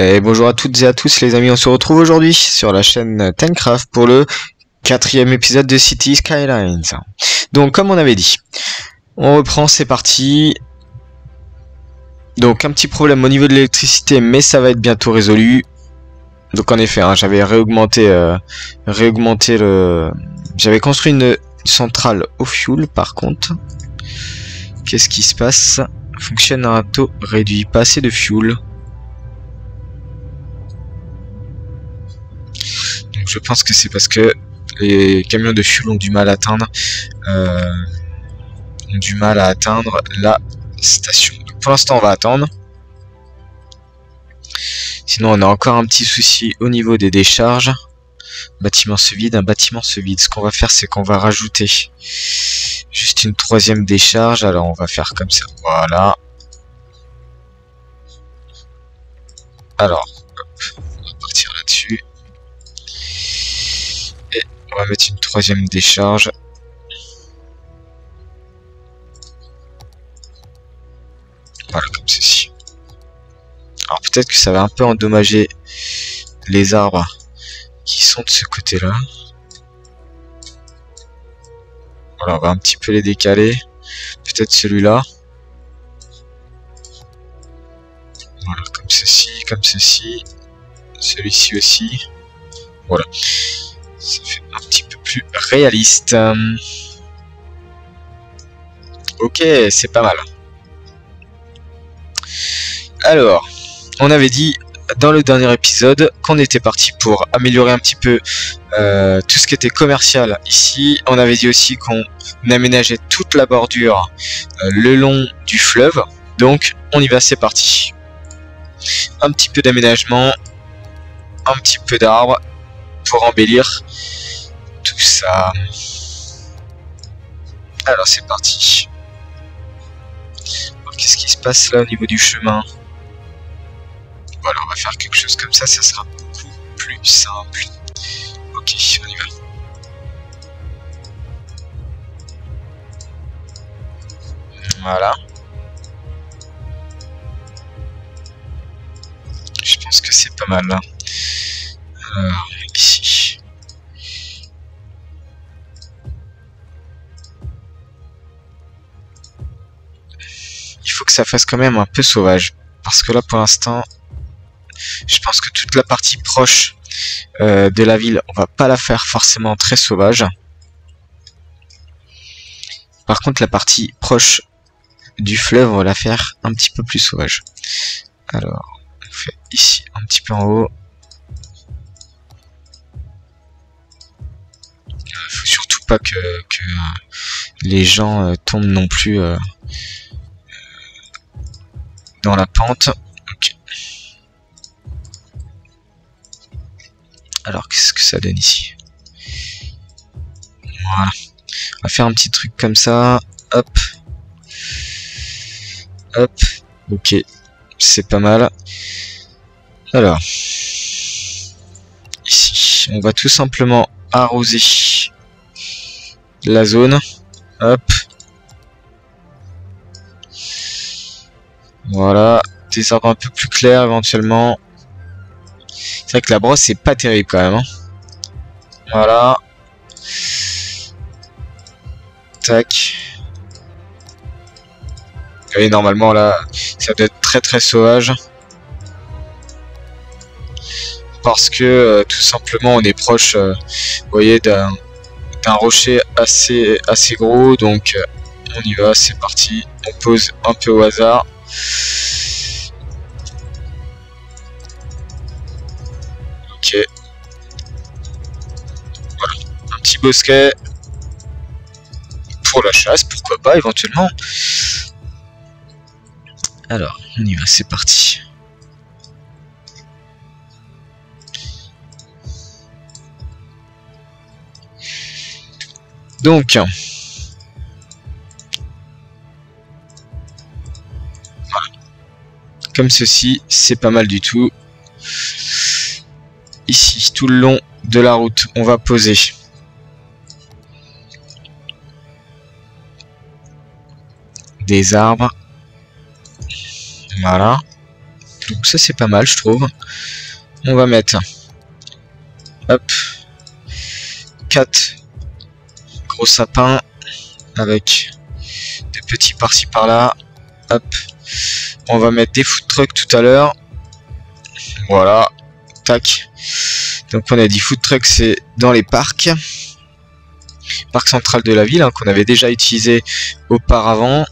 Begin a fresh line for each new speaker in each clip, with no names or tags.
Et bonjour à toutes et à tous les amis, on se retrouve aujourd'hui sur la chaîne Tanecraft pour le 4e épisode de City Skylines. Donc comme on avait dit, on reprend, c'est parti. Donc un petit problème au niveau de l'électricité, mais ça va être bientôt résolu. Donc en effet, hein, j'avais réaugmenté le... J'avais construit une centrale au fuel par contre. Qu'est-ce qui se passe? Fonctionne à un taux réduit, pas assez de fuel. Donc je pense que c'est parce que les camions de fuel ont du mal à atteindre la station. Donc pour l'instant on va attendre. Sinon on a encore un petit souci au niveau des décharges. Bâtiment se vide, un bâtiment se vide. Ce qu'on va faire, c'est qu'on va rajouter juste une 3e décharge. Alors on va faire comme ça, voilà. Alors hop, on va partir là-dessus et on va mettre une 3e décharge. Voilà, comme ceci. Alors peut-être que ça va un peu endommager les arbres qui sont de ce côté-là. Voilà, on va un petit peu les décaler. Peut-être celui-là. Voilà, comme ceci. Celui-ci aussi. Voilà. Ça fait un petit peu plus réaliste. Ok, c'est pas mal. Alors, on avait dit dans le dernier épisode qu'on était parti pour améliorer un petit peu tout ce qui était commercial ici. On avait dit aussi qu'on aménageait toute la bordure le long du fleuve. Donc on y va, c'est parti. Un petit peu d'aménagement, un petit peu d'arbres pour embellir tout ça. Alors c'est parti. Qu'est-ce qui se passe là au niveau du chemin? Voilà, on va faire quelque chose comme ça, ça sera beaucoup plus simple. Ok, on y va. Voilà. Je pense que c'est pas mal là. Alors, ici. Il faut que ça fasse quand même un peu sauvage. Parce que là, pour l'instant, je pense que toute la partie proche de la ville, on va pas la faire forcément très sauvage. Par contre, la partie proche du fleuve, on va la faire un petit peu plus sauvage. Alors, on fait ici, un petit peu en haut. Faut surtout pas que les gens tombent non plus dans la pente. Okay. Alors, qu'est-ce que ça donne ici? Voilà. On va faire un petit truc comme ça. Hop. Hop. Ok. C'est pas mal. Alors. Ici. On va tout simplement arroser la zone. Hop. Voilà. Des arbres un peu plus clairs éventuellement. C'est vrai que la brosse c'est pas terrible quand même. Hein. Voilà. Tac. Et normalement là, ça doit être très très sauvage. Parce que tout simplement on est proche, vous voyez, d'un rocher assez gros. Donc on y va, c'est parti. On pose un peu au hasard. Ok. Voilà, un petit bosquet pour la chasse, pourquoi pas éventuellement. Alors, on y va, c'est parti. Donc, voilà. Comme ceci, c'est pas mal du tout. Ici, tout le long de la route, on va poser des arbres. Voilà. Donc ça c'est pas mal je trouve. On va mettre hop 4 gros sapins avec des petits par-ci par-là. Hop. On va mettre des food trucks tout à l'heure. Voilà. Tac. Donc on a dit food truck c'est dans les parcs. Parc central de la ville hein, qu'on avait déjà utilisé auparavant.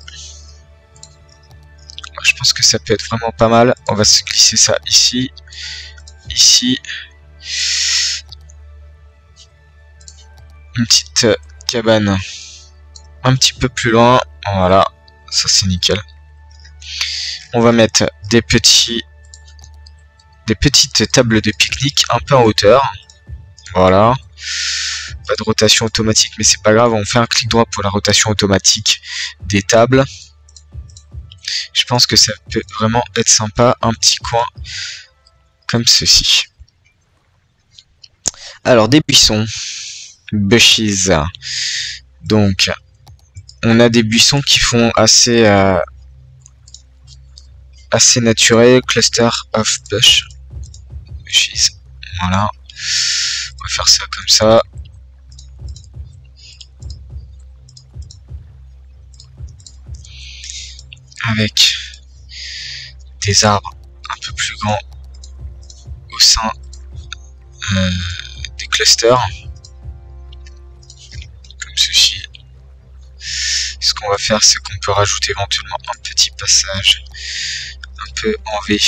Je pense que ça peut être vraiment pas mal. On va se glisser ça ici. Ici. Une petite cabane un petit peu plus loin. Voilà. Ça c'est nickel. On va mettre des petites tables de pique-nique un peu en hauteur. Voilà. Pas de rotation automatique, mais c'est pas grave. On fait un clic droit pour la rotation automatique des tables. Je pense que ça peut vraiment être sympa. Un petit coin comme ceci. Alors, des buissons. Bushes. Donc, on a des buissons qui font assez naturel. Cluster of bushes. Voilà. On va faire ça comme ça. Avec des arbres un peu plus grands au sein des clusters. Comme ceci. Ce qu'on va faire, c'est qu'on peut rajouter éventuellement un petit passage un peu en V.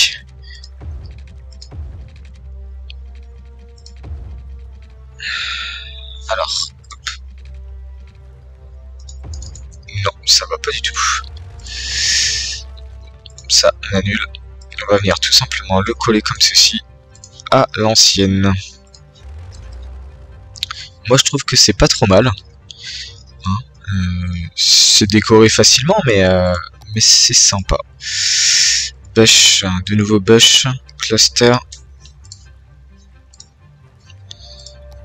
Alors, hop. Non, ça va pas du tout. Ça, on annule. On va venir tout simplement le coller comme ceci à l'ancienne. Moi, je trouve que c'est pas trop mal. Hein, c'est décoré facilement, mais c'est sympa. Bush, de nouveau bush, cluster.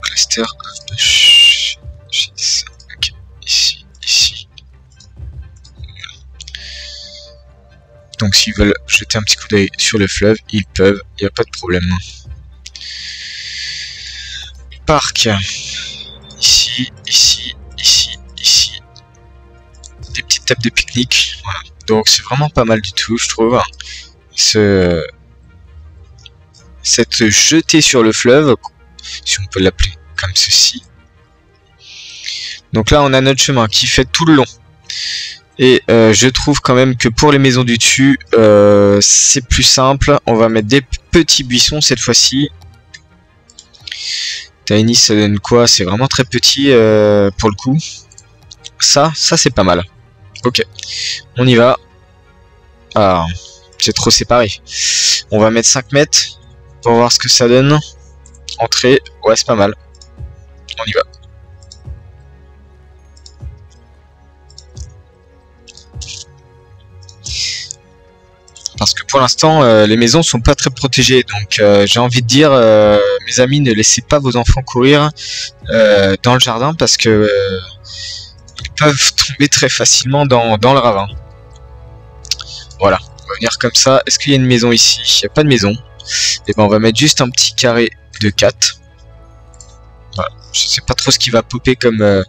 Cluster of bush. Ok, ici, ici. Donc s'ils veulent jeter un petit coup d'œil sur le fleuve, ils peuvent, il n'y a pas de problème. Parc. Ici, ici, ici, ici. Des petites tables de pique-nique. Voilà. Donc c'est vraiment pas mal du tout, je trouve. Cette jetée sur le fleuve, si on peut l'appeler comme ceci. Donc là on a notre chemin qui fait tout le long. Et je trouve quand même que pour les maisons du dessus, c'est plus simple. On va mettre des petits buissons cette fois-ci. Tiny, ça donne quoi? C'est vraiment très petit pour le coup. Ça c'est pas mal. Ok, on y va. Ah, c'est trop séparé. On va mettre 5 mètres pour voir ce que ça donne. Entrée, ouais c'est pas mal. On y va. Parce que pour l'instant, les maisons sont pas très protégées. Donc j'ai envie de dire, mes amis, ne laissez pas vos enfants courir dans le jardin parce que ils peuvent tomber très facilement dans le ravin. Voilà, on va venir comme ça. Est-ce qu'il y a une maison ici? Il n'y a pas de maison. Et ben on va mettre juste un petit carré de 4. Voilà. Je sais pas trop ce qui va popper comme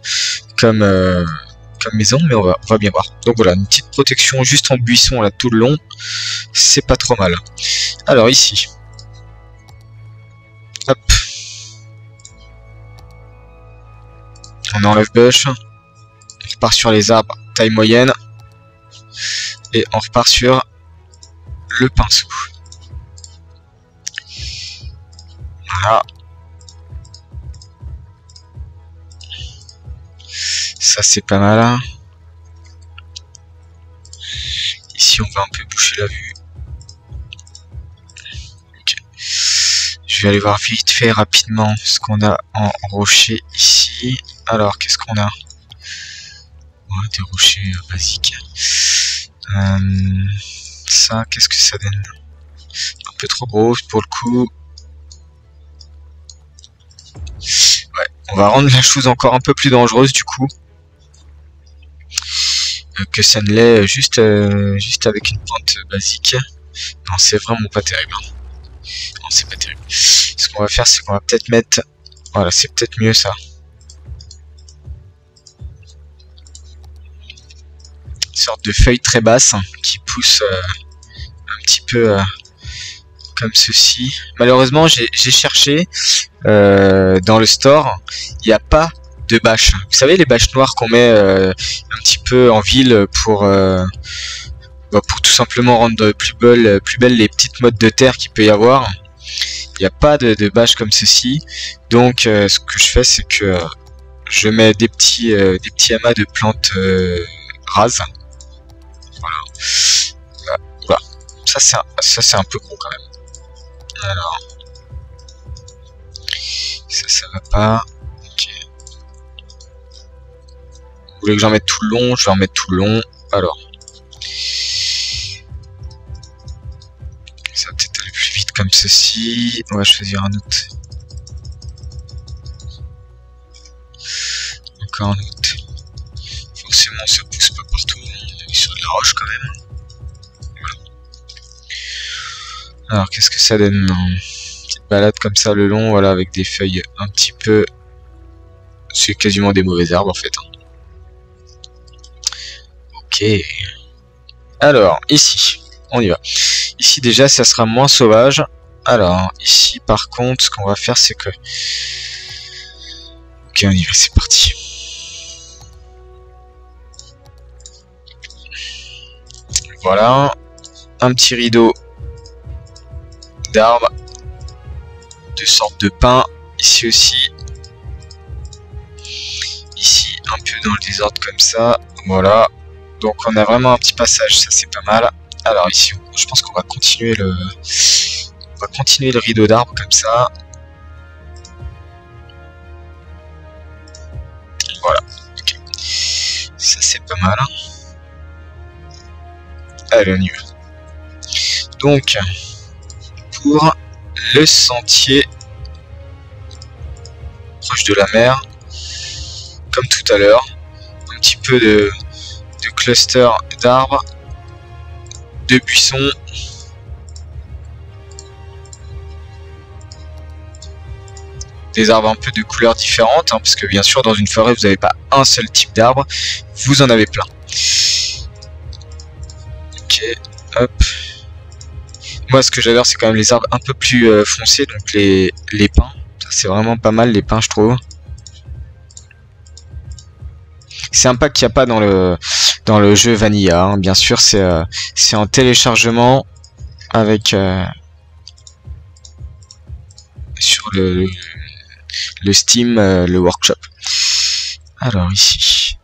maison, mais on va bien voir. Donc voilà, une petite protection juste en buisson là tout le long, c'est pas trop mal. Alors ici, hop, on enlève bush, on repart sur les arbres taille moyenne et on repart sur le pinceau. Voilà. Ça c'est pas mal. Ici on va un peu boucher la vue. Okay. Je vais aller voir vite fait rapidement ce qu'on a en rocher ici. Alors qu'est-ce qu'on a? Ouais, des rochers basiques. Ça, qu'est-ce que ça donne? Un peu trop gros pour le coup. Ouais, on va rendre la chose encore un peu plus dangereuse du coup. Que ça ne l'est juste avec une pente basique. Non, c'est vraiment pas terrible. Hein. Non, c'est pas terrible. Ce qu'on va faire, c'est qu'on va peut-être mettre... Voilà, c'est peut-être mieux ça. Une sorte de feuille très basse hein, qui pousse un petit peu comme ceci. Malheureusement, j'ai cherché dans le store, il n'y a pas de bâches. Vous savez, les bâches noires qu'on met un petit peu en ville pour tout simplement rendre plus belles les petites mottes de terre qu'il peut y avoir. Il n'y a pas de bâches comme ceci. Donc, ce que je fais, c'est que je mets des petits amas de plantes rases. Voilà. Voilà. Ça, c'est un peu gros quand même. Alors, ça va pas. Ok. Vous voulez que j'en mette tout le long? Je vais en mettre tout le long. Alors, ça va peut-être aller plus vite comme ceci. On va choisir un autre. Encore un autre. Forcément, ça pousse pas partout. On est sur de la roche quand même. Voilà. Alors, qu'est-ce que ça donne? Petite balade comme ça le long, voilà, avec des feuilles un petit peu. C'est quasiment des mauvaises herbes en fait. Ok. Alors, ici, on y va. Ici déjà, ça sera moins sauvage. Alors, ici par contre, ce qu'on va faire, c'est que... Ok, on y va, c'est parti. Voilà. Un petit rideau d'arbres. De sortes de pins. Ici aussi. Ici, un peu dans le désordre comme ça. Voilà. Donc on a vraiment un petit passage, ça c'est pas mal. Alors ici, je pense qu'on va continuer le rideau d'arbres comme ça. Voilà. Okay. Ça c'est pas mal. Allez, on y va. Donc, pour le sentier proche de la mer, comme tout à l'heure, un petit peu de cluster d'arbres, de buissons, des arbres un peu de couleurs différentes, hein, parce que bien sûr dans une forêt vous n'avez pas un seul type d'arbre, vous en avez plein. Ok, hop. Moi ce que j'adore c'est quand même les arbres un peu plus foncés, donc les pins, ça c'est vraiment pas mal les pins je trouve. C'est un pack qu'il n'y a pas dans le jeu Vanilla, hein. Bien sûr c'est en téléchargement avec sur le Steam, le workshop. Alors ici,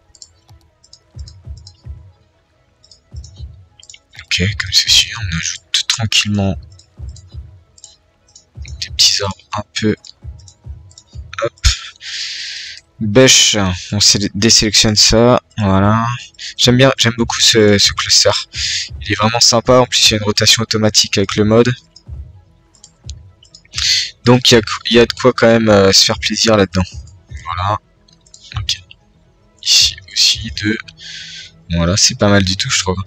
ok, comme ceci, on ajoute tranquillement des petits arbres un peu, hop. Bêche, on désélectionne ça, voilà. J'aime beaucoup ce cluster. Il est vraiment sympa, en plus il y a une rotation automatique avec le mode. Donc il y a de quoi quand même se faire plaisir là-dedans. Voilà. Ok. Ici aussi deux. Voilà, c'est pas mal du tout je trouve.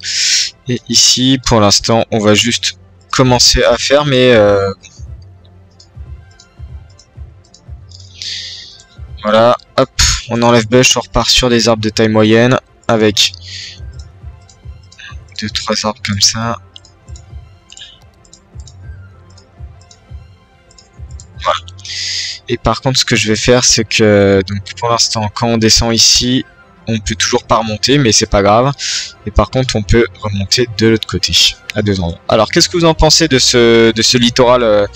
Et ici, pour l'instant, on va juste commencer à faire, mais voilà, hop, on enlève bêche, on repart sur des arbres de taille moyenne avec 2-3 arbres comme ça. Voilà. Et par contre, ce que je vais faire, c'est que donc pour l'instant, quand on descend ici, on peut toujours pas remonter, mais c'est pas grave. Et par contre, on peut remonter de l'autre côté, à deux endroits. Alors, qu'est-ce que vous en pensez de ce littoral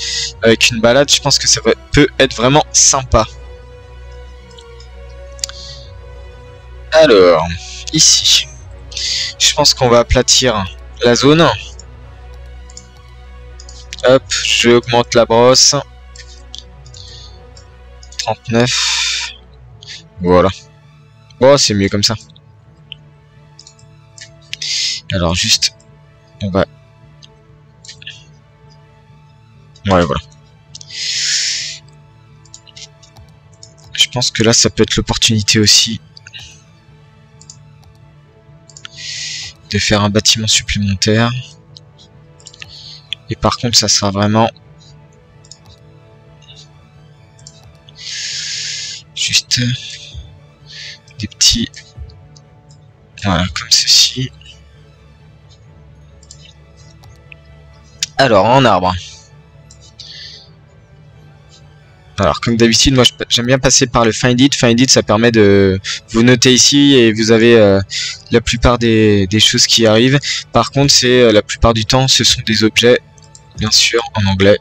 avec une balade? Je pense que ça peut être vraiment sympa. Alors, ici, je pense qu'on va aplatir la zone. Hop, je augmente la brosse. 39. Voilà. Bon, c'est mieux comme ça. Alors, juste, on va... Ouais, voilà. Je pense que là, ça peut être l'opportunité aussi de faire un bâtiment supplémentaire. Et par contre, ça sera vraiment juste des petits, voilà, comme ceci. Alors, en arbre. Alors, comme d'habitude, moi j'aime bien passer par le Find It. Find It, ça permet de vous noter ici et vous avez la plupart des choses qui arrivent. Par contre, c'est la plupart du temps, ce sont des objets, bien sûr, en anglais.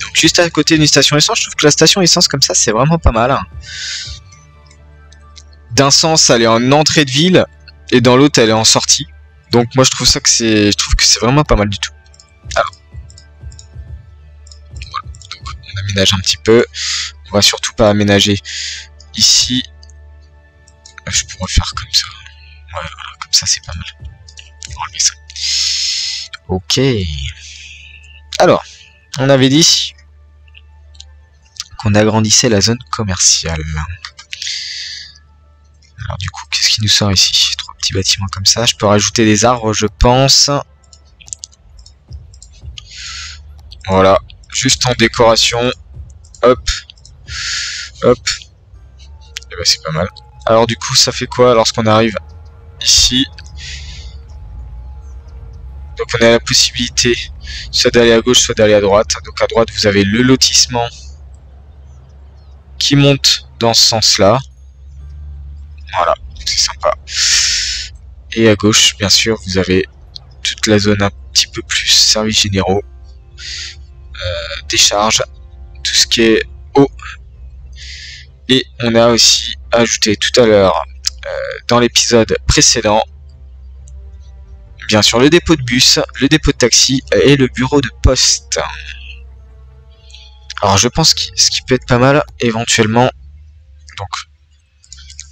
Donc, juste à côté d'une station essence, je trouve que la station essence comme ça, c'est vraiment pas mal. D'un sens, elle est en entrée de ville et dans l'autre, elle est en sortie. Donc, moi, je trouve que c'est vraiment pas mal du tout. Alors. On aménage un petit peu. On va surtout pas aménager ici. Je pourrais faire comme ça. Ouais, voilà, comme ça c'est pas mal. On va enlever ça. Ok. Alors, on avait dit qu'on agrandissait la zone commerciale. Alors du coup, qu'est-ce qui nous sort ici? 3 petits bâtiments comme ça. Je peux rajouter des arbres, je pense. Voilà. Juste en décoration, hop, hop, et bah c'est pas mal. Alors du coup ça fait quoi lorsqu'on arrive ici? Donc on a la possibilité soit d'aller à gauche, soit d'aller à droite. Donc à droite vous avez le lotissement qui monte dans ce sens-là. Voilà, c'est sympa. Et à gauche, bien sûr, vous avez toute la zone un petit peu plus services généraux. Décharge, tout ce qui est eau. Et on a aussi ajouté tout à l'heure dans l'épisode précédent, bien sûr, le dépôt de bus, le dépôt de taxi et le bureau de poste. Alors je pense que ce qui peut être pas mal éventuellement, donc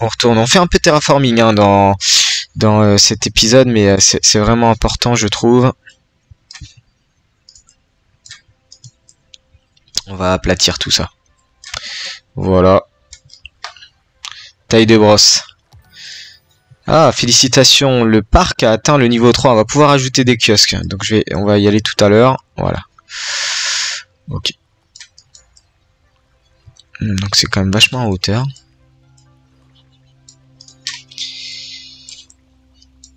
on retourne, on fait un peu de terraforming hein, dans cet épisode, mais c'est vraiment important je trouve. On va aplatir tout ça. Voilà. Taille de brosse. Ah, félicitations. Le parc a atteint le niveau 3. On va pouvoir ajouter des kiosques. Donc on va y aller tout à l'heure. Voilà. Ok. Donc c'est quand même vachement en hauteur.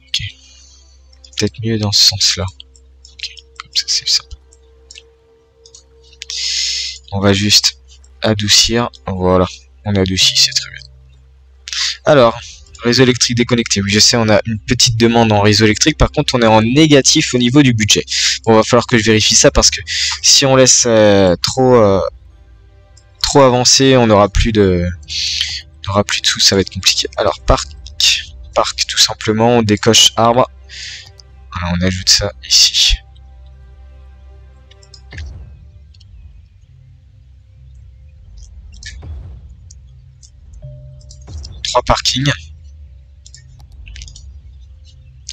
Ok. Peut-être mieux dans ce sens-là. Ok. Comme ça, c'est ça. On va juste adoucir. Voilà. On adoucit, c'est très bien. Alors, réseau électrique déconnecté. Oui, je sais, on a une petite demande en réseau électrique. Par contre, on est en négatif au niveau du budget. Bon, va falloir que je vérifie ça parce que si on laisse trop avancé, on n'aura plus de sous. Ça va être compliqué. Alors, parc, tout simplement. On décoche arbre. Voilà, on ajoute ça ici. 3 parkings.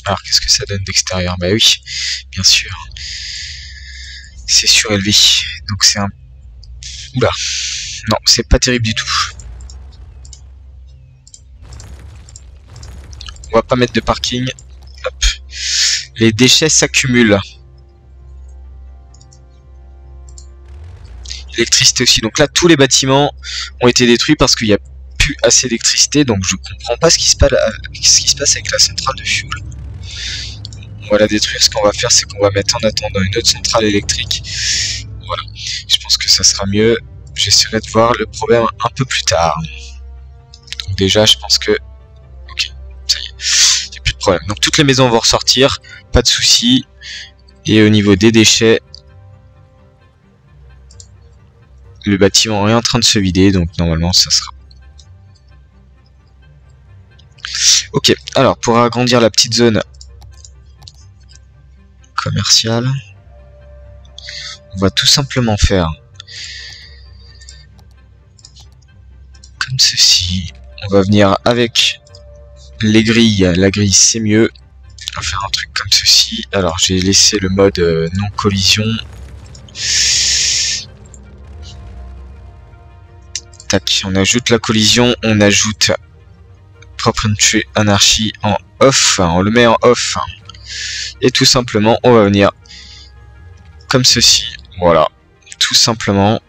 Alors qu'est-ce que ça donne d'extérieur? Bah oui, bien sûr. C'est surélevé. Donc c'est un... Oula. Non, c'est pas terrible du tout. On va pas mettre de parking. Hop. Les déchets s'accumulent. L'électricité aussi. Donc là, tous les bâtiments ont été détruits parce qu'il y a assez d'électricité, donc je comprends pas ce qui se passe avec la centrale de fuel. On va la détruire. Ce qu'on va faire, c'est qu'on va mettre en attendant une autre centrale électrique. Voilà, je pense que ça sera mieux. J'essaierai de voir le problème un peu plus tard. Donc déjà, je pense que ok, ça y est, il n'y a plus de problème. Donc toutes les maisons vont ressortir, pas de soucis. Et au niveau des déchets, le bâtiment est en train de se vider, donc normalement ça sera. Ok, alors pour agrandir la petite zone commerciale, on va tout simplement faire comme ceci. On va venir avec les grilles, la grille c'est mieux. On va faire un truc comme ceci. Alors j'ai laissé le mode non collision. Tac, on ajoute la collision, on ajoute Propre Entry Anarchy en off, on le met en off. Et tout simplement, on va venir comme ceci. Voilà, tout simplement.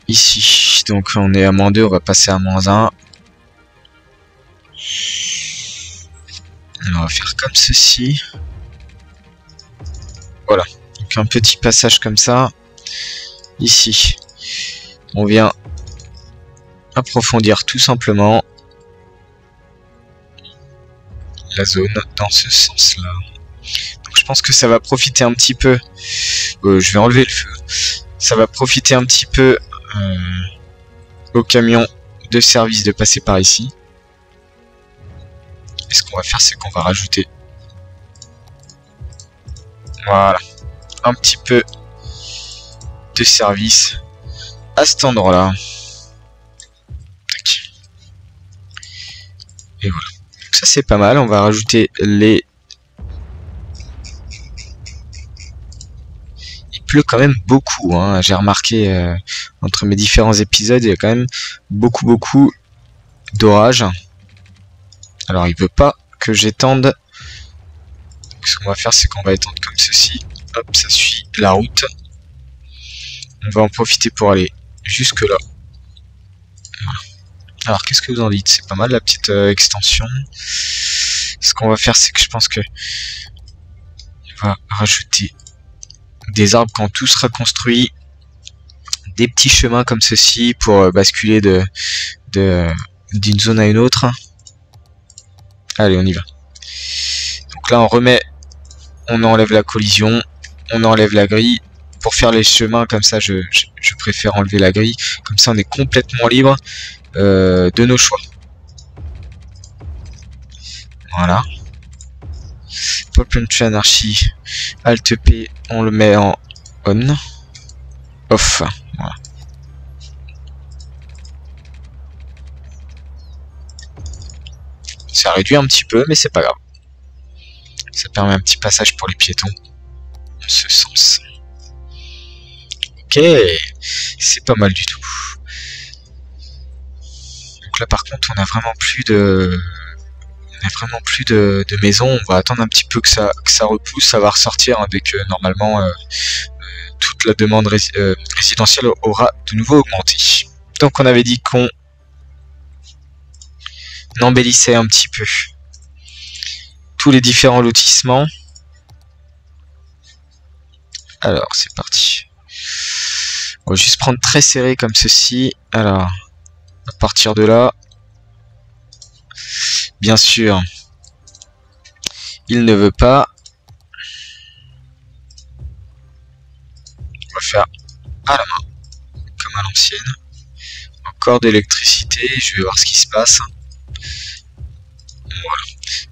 Ici, donc on est à -2, on va passer à -1. On va faire comme ceci. Voilà, donc un petit passage comme ça. Ici, on vient approfondir tout simplement la zone dans ce sens-là. Donc je pense que ça va profiter un petit peu. Je vais enlever le feu. Ça va profiter un petit peu au camion de service de passer par ici. Et ce qu'on va faire, c'est qu'on va rajouter, voilà, un petit peu de service à cet endroit-là. Et voilà. Donc ça c'est pas mal. On va rajouter les... Il pleut quand même beaucoup, hein. J'ai remarqué entre mes différents épisodes, il y a quand même beaucoup d'orages. Alors il veut pas que j'étende. Ce qu'on va faire, c'est qu'on va étendre comme ceci. Hop, ça suit la route. On va en profiter pour aller jusque là. Voilà. Alors qu'est-ce que vous en dites? C'est pas mal la petite extension. Ce qu'on va faire, c'est que je pense que on va rajouter des arbres quand tout sera construit, des petits chemins comme ceci pour basculer d'une zone à une autre. Allez, on y va. Donc là, on remet, on enlève la collision, on enlève la grille. Pour faire les chemins comme ça, je préfère enlever la grille. Comme ça, on est complètement libre de nos choix. Voilà. Pop Tree Anarchy, Alt P, on le met en on, off. Voilà. Ça réduit un petit peu, mais c'est pas grave. Ça permet un petit passage pour les piétons. En ce sens. Ok, c'est pas mal du tout. Donc là par contre on a vraiment plus de... maisons. On va attendre un petit peu que ça repousse. Ça va ressortir dès que normalement toute la demande résidentielle aura de nouveau augmenté. Donc on avait dit qu'on embellissait un petit peu tous les différents lotissements. Alors c'est parti. On va juste prendre très serré comme ceci. Alors à partir de là, bien sûr, il ne veut pas. On va faire à la main, comme à l'ancienne. Encore d'électricité, je vais voir ce qui se passe. Voilà.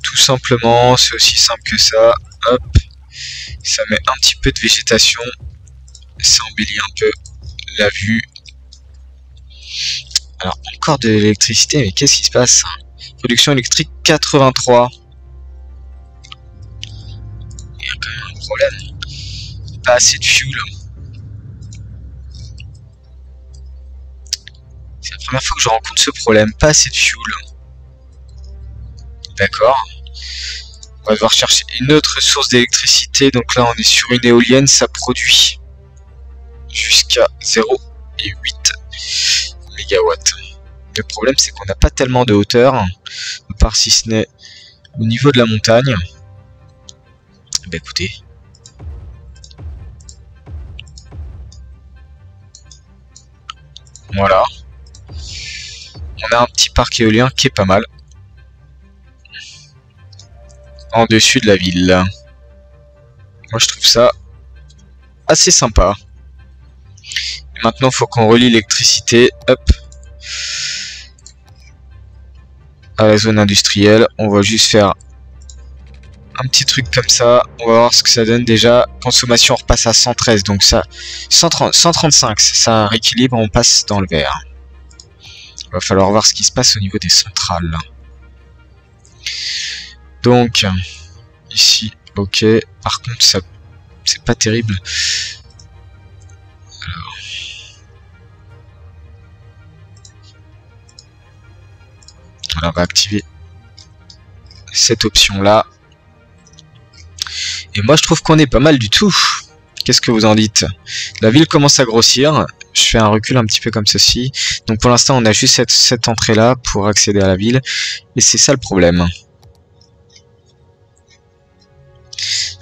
Tout simplement, c'est aussi simple que ça. Hop. Ça met un petit peu de végétation. Ça embellit un peu la vue. Alors, encore de l'électricité, mais qu'est-ce qui se passe? Production électrique 83. Il y a quand même un problème. Pas assez de fuel. C'est la première fois que je rencontre ce problème. Pas assez de fuel. D'accord. On va devoir chercher une autre source d'électricité. Donc là, on est sur une éolienne. Ça produit jusqu'à 0,8 mégawatts. Le problème, c'est qu'on n'a pas tellement de hauteur, à part si ce n'est au niveau de la montagne. Bah écoutez. Voilà. On a un petit parc éolien qui est pas mal. En dessus de la ville. Moi je trouve ça assez sympa. Et maintenant il faut qu'on relie l'électricité. Hop. À la zone industrielle. On va juste faire un petit truc comme ça. On va voir ce que ça donne déjà. Consommation repasse à 113. Donc ça. 135. Ça rééquilibre. On passe dans le vert. Il va falloir voir ce qui se passe au niveau des centrales. Donc, ici, ok. Par contre, ça, c'est pas terrible. Alors. Voilà, on va activer cette option là. Et moi je trouve qu'on est pas mal du tout. Qu'est-ce que vous en dites? La ville commence à grossir. Je fais un recul un petit peu comme ceci. Donc pour l'instant on a juste cette entrée là pour accéder à la ville. Et c'est ça le problème.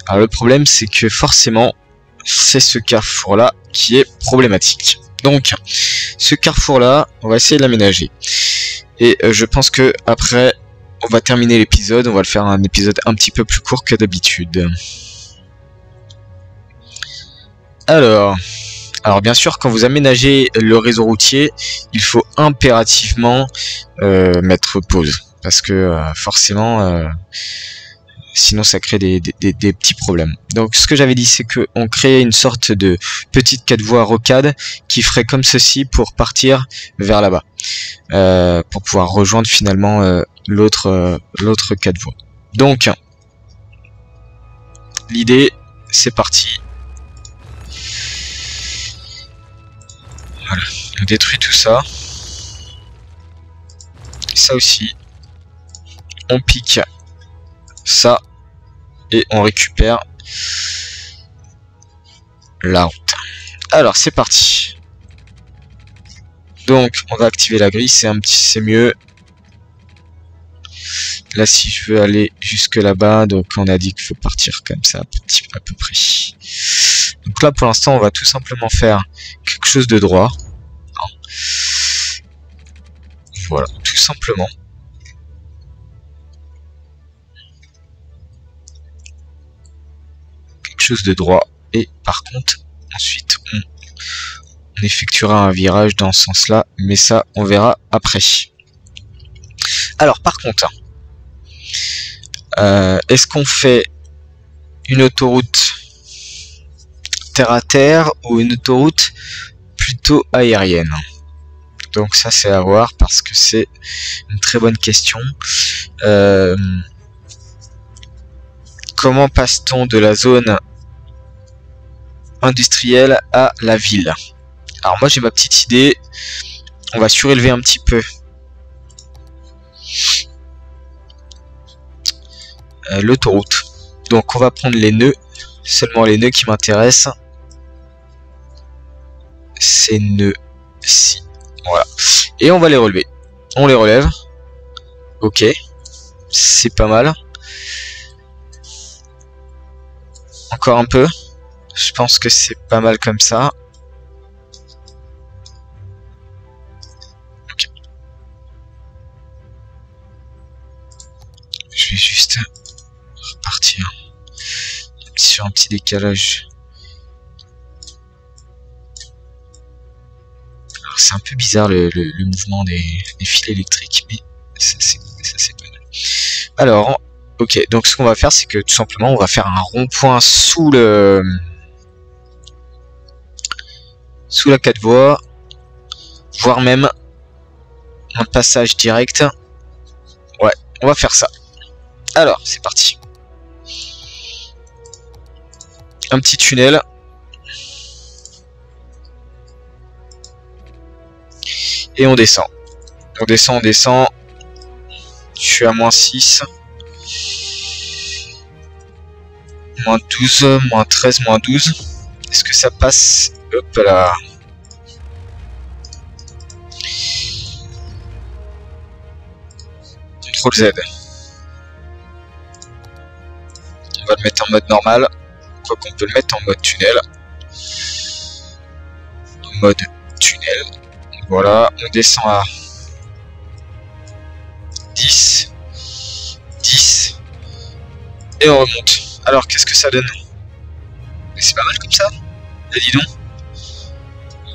Alors le problème c'est que forcément c'est ce carrefour là qui est problématique. Donc ce carrefour là on va essayer de l'aménager. Et je pense que après on va terminer l'épisode. On va le faire un épisode un petit peu plus court que d'habitude. Alors bien sûr, quand vous aménagez le réseau routier, il faut impérativement mettre pause. Parce que forcément, sinon ça crée des petits problèmes. Donc ce que j'avais dit, c'est qu'on crée une sorte de petite 4 voies rocade qui ferait comme ceci pour partir vers là-bas. Pour pouvoir rejoindre finalement l'autre 4 voies. Donc, l'idée, c'est parti. Voilà, on détruit tout ça. Ça aussi. On pique ça. Et on récupère la route. Alors, c'est parti. Donc, on va activer la grille. C'est mieux. Là, si je veux aller jusque là-bas, donc on a dit qu'il faut partir comme ça, à peu près. Donc là, pour l'instant, on va tout simplement faire quelque chose de droit. Voilà, tout simplement. Quelque chose de droit. Et par contre, ensuite, on effectuera un virage dans ce sens-là, mais ça, on verra après. Alors, par contre, est-ce qu'on fait une autoroute terre à terre ou une autoroute plutôt aérienne? Donc ça c'est à voir parce que c'est une très bonne question. Comment passe-t-on de la zone industrielle à la ville? Alors moi j'ai ma petite idée. On va surélever un petit peu l'autoroute. Donc on va prendre les nœuds, seulement les nœuds qui m'intéressent. Ces nœuds-ci. Voilà. Et on va les relever. On les relève. Ok. C'est pas mal. Encore un peu. Je pense que c'est pas mal comme ça. Okay. Je vais juste repartir sur un petit décalage. C'est un peu bizarre le mouvement des fils électriques, mais ça c'est pas mal. Alors, ok, donc ce qu'on va faire, c'est que tout simplement, on va faire un rond-point sous la 4 voies, voire même un passage direct. Ouais, on va faire ça. Alors, c'est parti. Un petit tunnel. Et on descend. On descend. Je suis à -6. -12, -13, -12. Est-ce que ça passe? Hop là. CTRL Z. On va le mettre en mode normal. Quoi qu'on peut le mettre en mode tunnel. Mode tunnel. Voilà, on descend à 10, 10, et on remonte. Alors, qu'est-ce que ça donne? C'est pas mal comme ça. Et dis donc.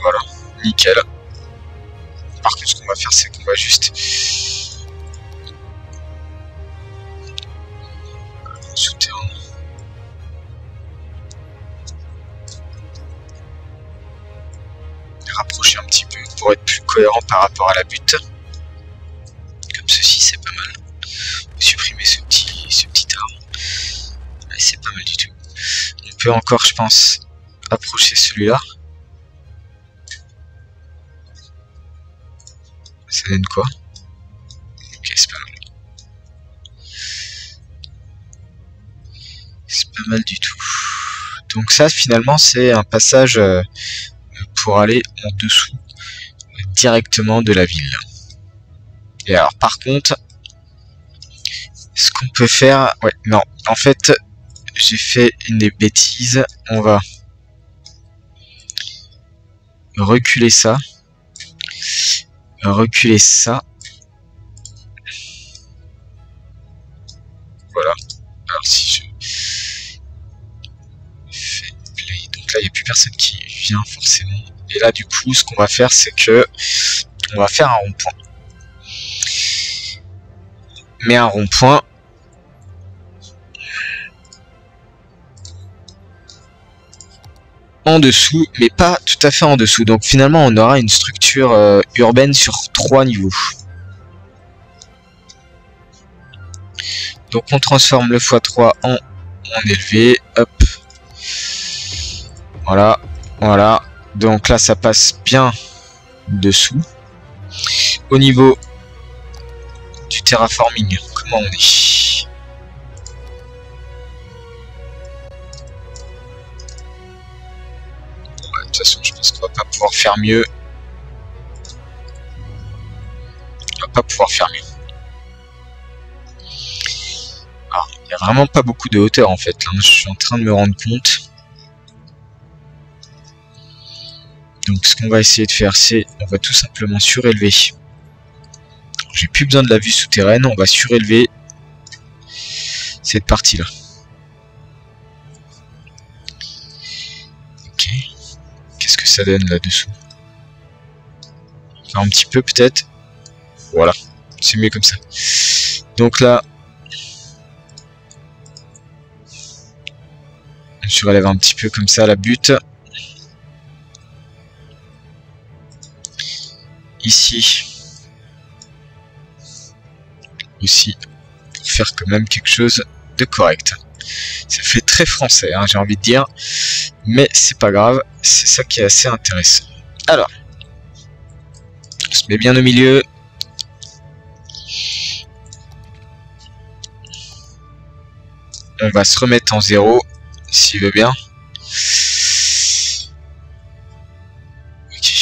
Voilà, nickel. Par contre, ce qu'on va faire, c'est qu'on va juste souterrain. Rapprocher un petit peu pour être plus cohérent par rapport à la butte. Comme ceci, c'est pas mal. Supprimer ce petit arbre. C'est pas mal du tout. On peut encore, je pense, approcher celui-là. Ça donne quoi? Ok, c'est pas mal. C'est pas mal du tout. Donc ça, finalement, c'est un passage pour aller en dessous directement de la ville. Et alors, par contre, ce qu'on peut faire... Ouais, non, en fait, j'ai fait une bêtise. On va reculer ça. Reculer ça. Voilà. Alors, si je fais play, donc là, il n'y a plus personne qui vient forcément. Et là, du coup, ce qu'on va faire, c'est que on va faire un rond-point. Mais un rond-point en dessous, mais pas tout à fait en dessous. Donc finalement, on aura une structure urbaine sur 3 niveaux. Donc on transforme le x3 en élevé. Hop. Voilà. Voilà. Donc là, ça passe bien dessous. Au niveau du terraforming, comment on est? De toute façon, je pense qu'on va pas pouvoir faire mieux. On va pas pouvoir faire mieux. Alors, il n'y a vraiment pas beaucoup de hauteur en fait. Là, je suis en train de me rendre compte. Donc, ce qu'on va essayer de faire, c'est on va tout simplement surélever. J'ai plus besoin de la vue souterraine. On va surélever cette partie-là. Ok. Qu'est-ce que ça donne là-dessous? Un petit peu peut-être. Voilà. C'est mieux comme ça. Donc là, on surélève un petit peu comme ça la butte. Ici aussi, pour faire quand même quelque chose de correct. Ça fait très français, hein, j'ai envie de dire, mais c'est pas grave, c'est ça qui est assez intéressant. Alors, on se met bien au milieu. On va se remettre en 0, s'il veut bien. Ok.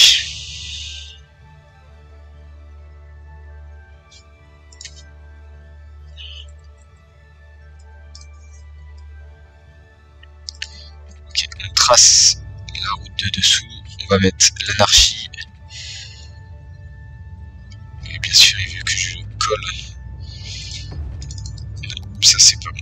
Ok, on trace la route de dessous. On va mettre l'anarchie. Et bien sûr, il veut que je le colle. Non, ça c'est pas bon.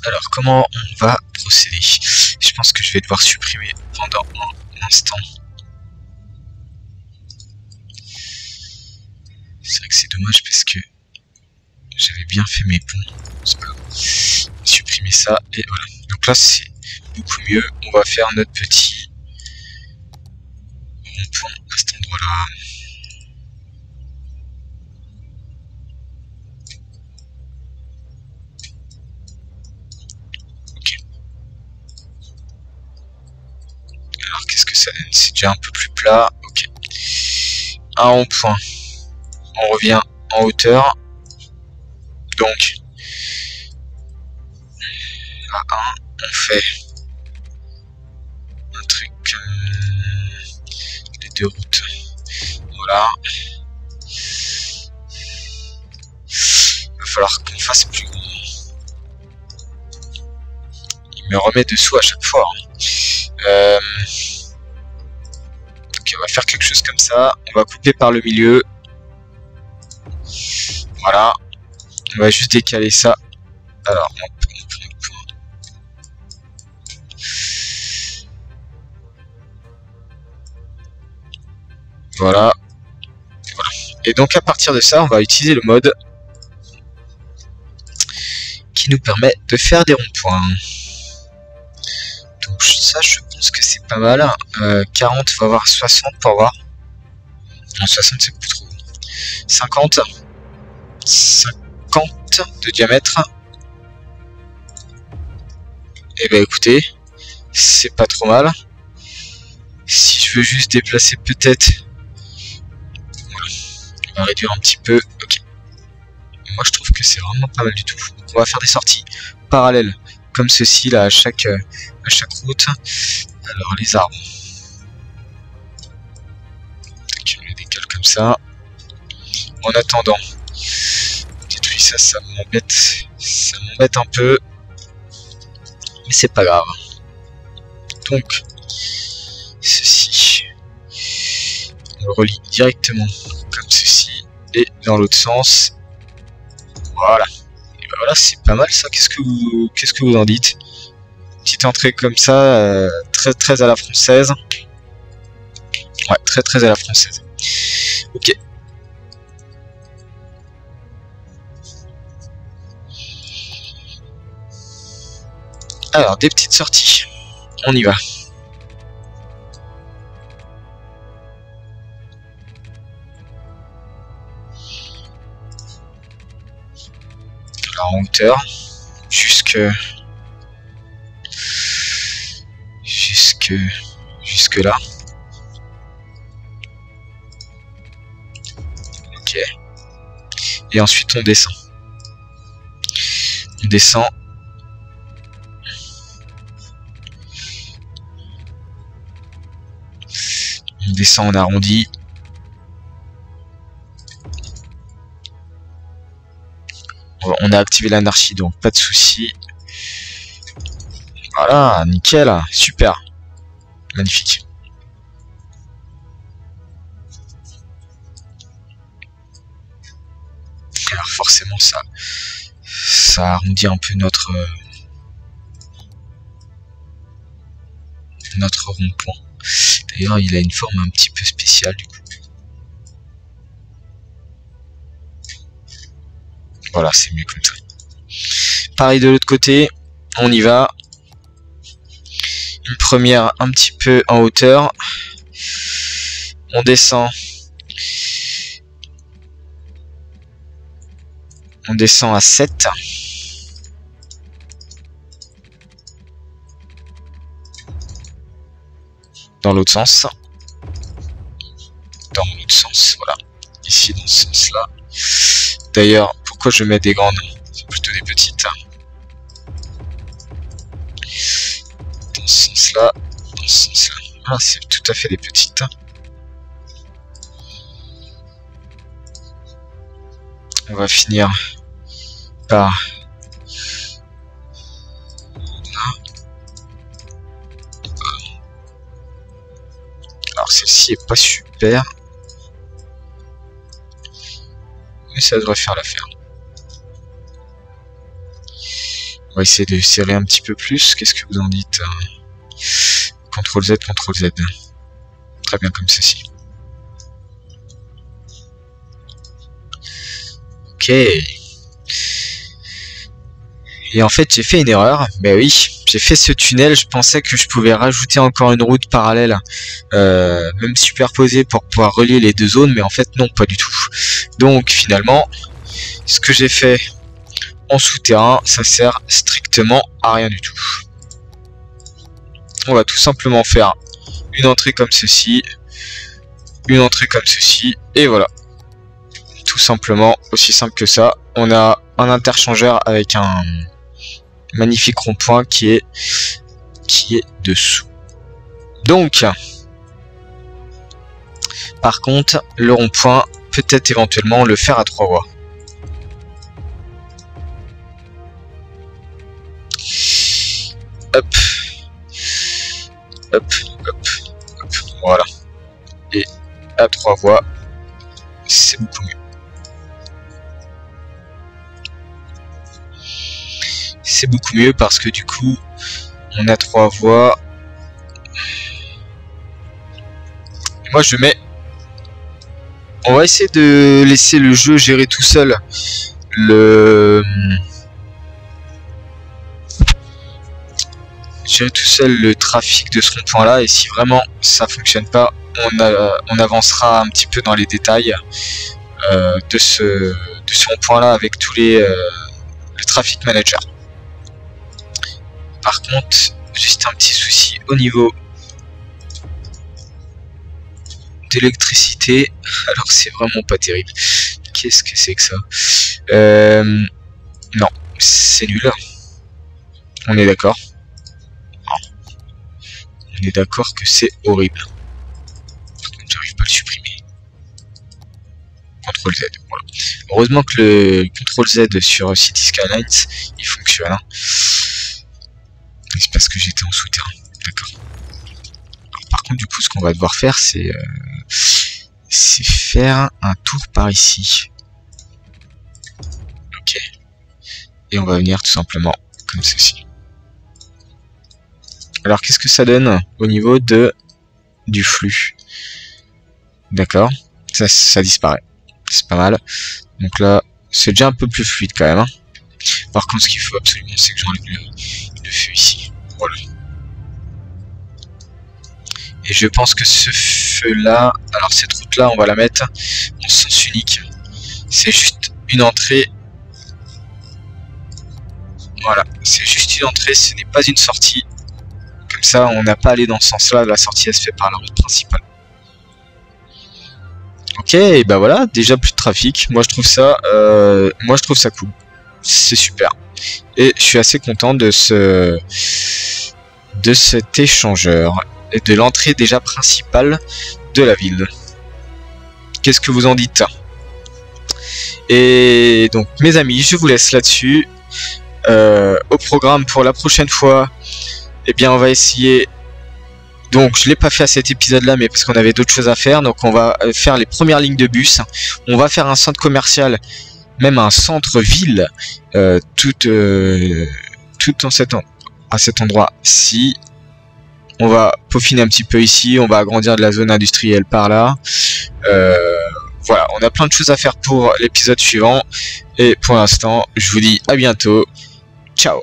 Alors, comment on va procéder? Je pense que je vais devoir supprimer pendant un instant. C'est vrai que c'est dommage parce que j'avais bien fait mes ponts. C'est pas grave. Supprimer ça et voilà. Donc là, c'est beaucoup mieux. On va faire notre petit rond-point à cet endroit-là. Alors qu'est-ce que ça donne? C'est déjà un peu plus plat. Ok. Un rond-point. On revient en hauteur. Donc à 1, on fait un truc les deux routes. Voilà. Il va falloir qu'on fasse plus gros. Il me remet dessous à chaque fois. Hein. Ok, on va faire quelque chose comme ça. On va couper par le milieu. Voilà. On va juste décaler ça. Alors, on prend le point. Voilà. Voilà. Et donc à partir de ça, on va utiliser le mode qui nous permet de faire des ronds-points. Donc ça, je pense que c'est pas mal. 40, il faut avoir 60 pour voir. Non, 60 c'est beaucoup trop. 50. 50 de diamètre. Et bah écoutez, c'est pas trop mal. Si je veux juste déplacer peut-être On va réduire un petit peu. Ok. Moi je trouve que c'est vraiment pas mal du tout. On va faire des sorties parallèles comme ceci là à chaque route. Alors les arbres. Je les décale comme ça. En attendant, détruis ça, ça m'embête un peu. Mais c'est pas grave. Donc, ceci, on le relie directement comme ceci et dans l'autre sens. Voilà. Et ben voilà, c'est pas mal ça. Qu'est-ce que vous en dites? Petite entrée comme ça, très à la française. Ouais, très à la française. Ok. Alors, des petites sorties. On y va. Alors, en hauteur, jusque là. Ok. Et ensuite, on descend. On descend. On descend, on arrondit. On a activé l'anarchie, donc pas de souci. Voilà, nickel, super, magnifique. Alors forcément ça arrondit un peu notre rond-point. D'ailleurs, il a une forme un petit peu spéciale du coup. Voilà, c'est mieux comme ça. Pareil de l'autre côté, on y va. Une première un petit peu en hauteur. On descend. On descend à 7. Dans l'autre sens. Dans l'autre sens, voilà. Ici, dans ce sens-là. D'ailleurs, pourquoi je mets des grandes? C'est plutôt des petites. Dans ce sens-là. Dans ce sens-là. Ah, c'est tout à fait des petites. On va finir par là. Alors celle-ci est pas super, mais ça devrait faire l'affaire. On va essayer de serrer un petit peu plus. Qu'est-ce que vous en dites? CTRL Z, CTRL Z. Très bien comme ceci. Ok. Et en fait, j'ai fait une erreur. Ben oui, j'ai fait ce tunnel. Je pensais que je pouvais rajouter encore une route parallèle, même superposée pour pouvoir relier les deux zones. Mais en fait, non, pas du tout. Donc, finalement, ce que j'ai fait en souterrain, ça sert strictement à rien du tout. On va tout simplement faire une entrée comme ceci, une entrée comme ceci, et voilà. Tout simplement, aussi simple que ça. On a un interchangeur avec un magnifique rond-point qui est dessous. Donc, par contre, le rond-point, peut-être éventuellement le faire à 3 voies. Hop. Hop, hop, hop, voilà. Et à 3 voies, c'est beaucoup mieux. C'est beaucoup mieux parce que du coup, on a 3 voies. Et moi, je mets... On va essayer de laisser le jeu gérer tout seul le trafic de ce rond-point là, et si vraiment ça fonctionne pas, on avancera un petit peu dans les détails de ce rond-point là avec tous le traffic manager. Par contre, juste un petit souci au niveau d'électricité, alors c'est vraiment pas terrible. Qu'est-ce que c'est que ça? Non, c'est nul. On est d'accord. On est d'accord que c'est horrible. J'arrive pas à le supprimer. CTRL Z, voilà. Heureusement que le CTRL Z sur City Skylines, il fonctionne. Hein. C'est parce que j'étais en souterrain. D'accord. Par contre, du coup, ce qu'on va devoir faire, c'est faire un tour par ici. Ok. Et on va venir tout simplement comme ceci. Alors, qu'est-ce que ça donne au niveau du flux? D'accord. Ça disparaît. C'est pas mal. Donc là, c'est déjà un peu plus fluide quand même. Hein. Par contre, ce qu'il faut absolument, c'est que j'enlève le feu ici. Voilà. Et je pense que ce feu-là, alors cette route-là, on va la mettre en sens unique. C'est juste une entrée. Voilà, c'est juste une entrée, ce n'est pas une sortie. Comme ça, on n'a pas à aller dans ce sens-là. La sortie, elle se fait par la route principale. Ok, et bah voilà, déjà plus de trafic. Moi, je trouve ça cool. C'est super. Et je suis assez content de cet échangeur et de l'entrée déjà principale de la ville. Qu'est-ce que vous en dites? Et donc, mes amis, je vous laisse là-dessus. Au programme pour la prochaine fois, eh bien, on va essayer. Donc, je l'ai pas fait à cet épisode-là, mais parce qu'on avait d'autres choses à faire. Donc, on va faire les premières lignes de bus. On va faire un centre commercial, même un centre-ville, tout à cet endroit-ci. On va peaufiner un petit peu ici. On va agrandir de la zone industrielle par là. Voilà, on a plein de choses à faire pour l'épisode suivant. Et pour l'instant, je vous dis à bientôt. Ciao.